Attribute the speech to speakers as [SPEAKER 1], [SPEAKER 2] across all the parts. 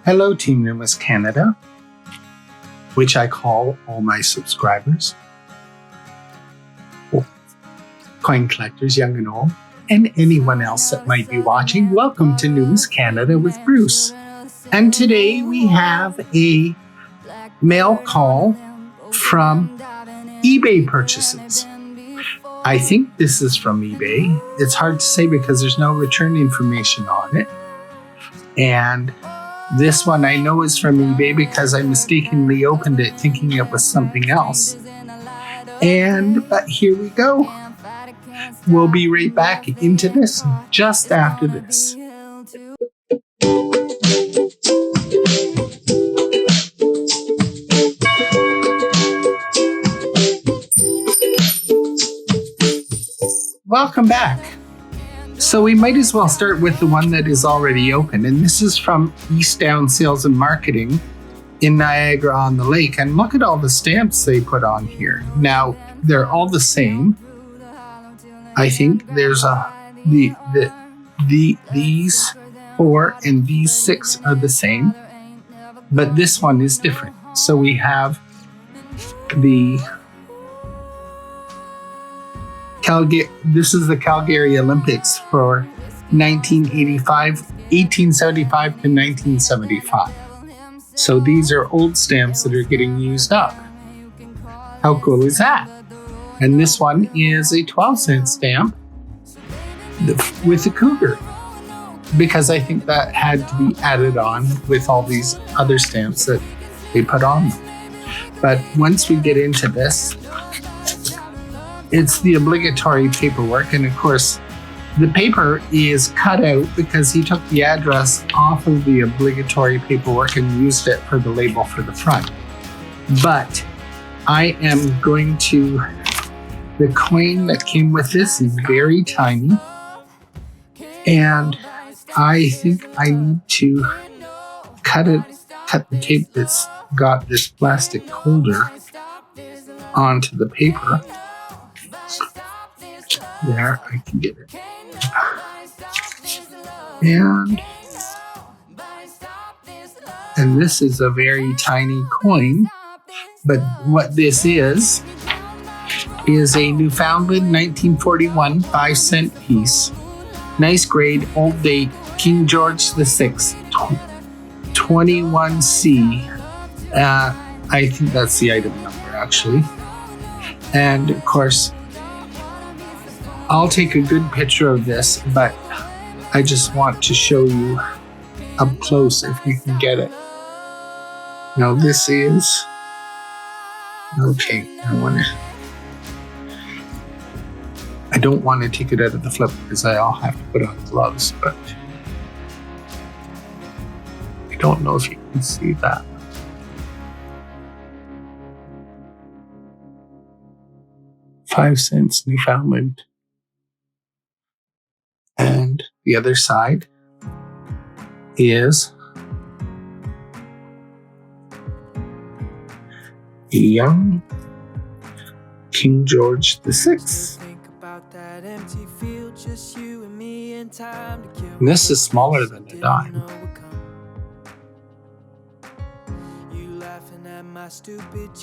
[SPEAKER 1] Hello, Team Numis Canada, which I call all my subscribers, coin collectors, young and old, and anyone else that might be watching. Welcome to Numis Canada with Bruce. And today we have a mail call from eBay purchases. I think this is from eBay. It's hard to say because there's no return information on it. And this one I know is from eBay because I mistakenly opened it thinking it was something else. But here we go. We'll be right back into this just after this. Welcome back. So we might as well start with the one that is already open. And this is from East Down Sales and Marketing in Niagara-on-the-Lake. And look at all the stamps they put on here. Now, they're all the same. I think there's these 4 and these 6 are the same. But this one is different. So we have the this is the Calgary Olympics for 1875 to 1975. So these are old stamps that are getting used up. How cool is that? And this one is a 12-cent stamp with a cougar, because I think that had to be added on with all these other stamps that they put on them. But once we get into this, it's the obligatory paperwork, and of course, the paper is cut out because he took the address off of the obligatory paperwork and used it for the label for the front. But I am going to, the coin that came with this is very tiny, and I think I need to cut the tape that's got this plastic holder onto the paper. There, I can get it. And this is a very tiny coin, but what this is a Newfoundland 1941 5-cent piece. Nice grade, old date, King George VI, 21C. I think that's the item number, actually. And of course, I'll take a good picture of this, but I just want to show you up close if you can get it. Now this is, okay, I don't want to take it out of the flip because I'll have to put on gloves, but I don't know if you can see that. $0.05 Newfoundland. And the other side is a young King George VI. And this is smaller than a dime.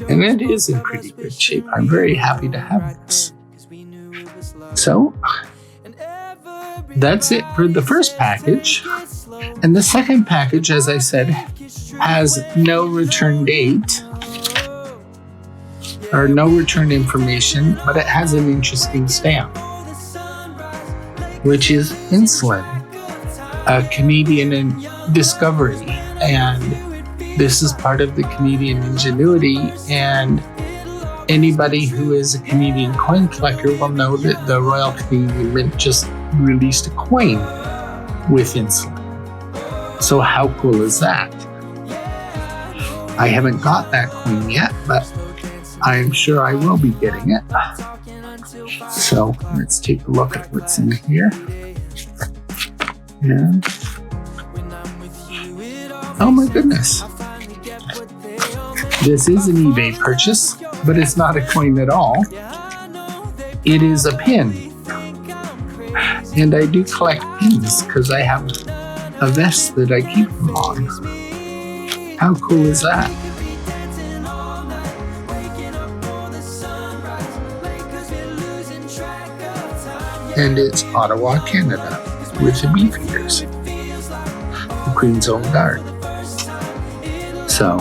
[SPEAKER 1] And it is in pretty good shape. I'm very happy to have this. So that's it for the first package. And the second package, as I said, has no return date or no return information, but it has an interesting stamp, which is Insulin, a Canadian discovery. And this is part of the Canadian ingenuity. And anybody who is a Canadian coin collector will know that the Royal Canadian Mint just released a coin with Insulin. So how cool is that? I haven't got that coin yet, but I'm sure I will be getting it. So let's take a look at what's in here. And oh my goodness. This is an eBay purchase, but it's not a coin at all. It is a pin. And I do collect pins because I have a vest that I keep them on. How cool is that? And it's Ottawa, Canada, with the Beefeaters, the Queen's Own Guard. So,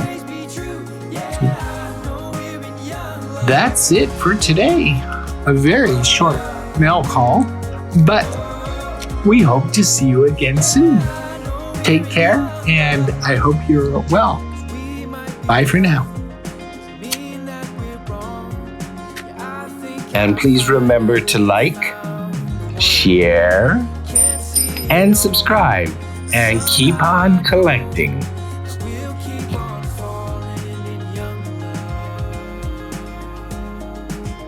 [SPEAKER 1] that's it for today. A very short mail call, but we hope to see you again soon. Take care, and I hope you're well. Bye for now. And please remember to like, share, and subscribe, and keep on collecting.